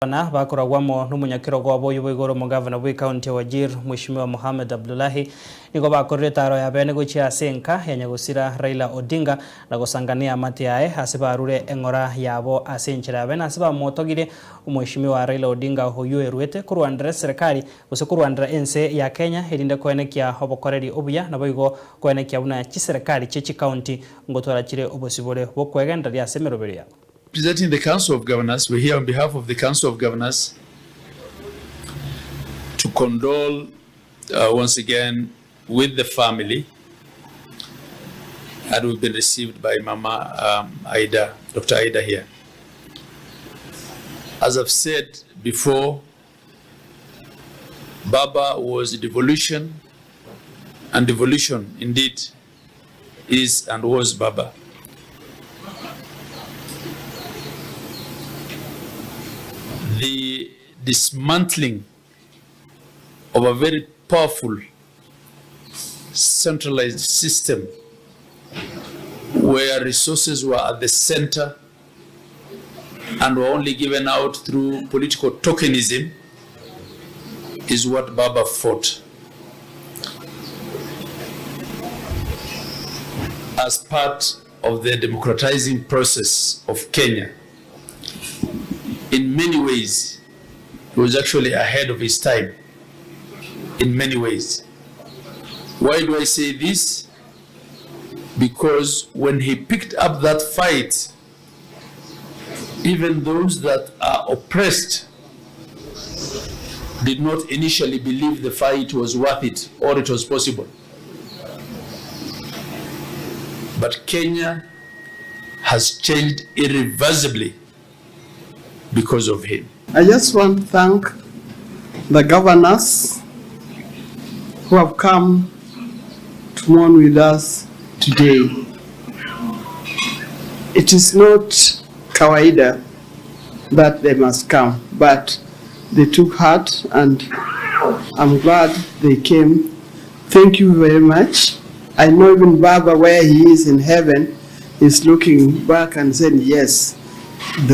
na bakoragwamo n'umunyakiro gwabo igoro mu governor wa county wa Wajir Mheshimiwa Mohamed Abdullahi nigo bakorire taro ya bene gucia Enka yanyagusira Raila Odinga na gusangania mati yae asibarure engora yabo asenchira bene asiba motogire Mheshimiwa Raila Odinga hoyo Etureti kurwandira serikali gusekurwandira ense ya Kenya irinde kwenekia obokoreri obuya na boigo kwenekia una chi serikali chechi county ngotora chire obosibore bo kwegenda ya semeroberia. Presenting the Council of Governors, we're here on behalf of the Council of Governors to condole once again with the family that we've been received by Mama Aida, Dr. Aida here. As I've said before, Baba was devolution, and devolution indeed is and was Baba. The dismantling of a very powerful centralized system where resources were at the center and were only given out through political tokenism is what Baba fought. As part of the democratizing process of Kenya, in many ways, he was actually ahead of his time. In many ways. Why do I say this? Because when he picked up that fight, even those that are oppressed did not initially believe the fight was worth it or it was possible. But Kenya has changed irreversibly because of him. I just want to thank the governors who have come to mourn with us today. It is not kawaida that they must come, but they took heart and I'm glad they came. Thank you very much. I know even Baba, where he is in heaven, is looking back and saying yes.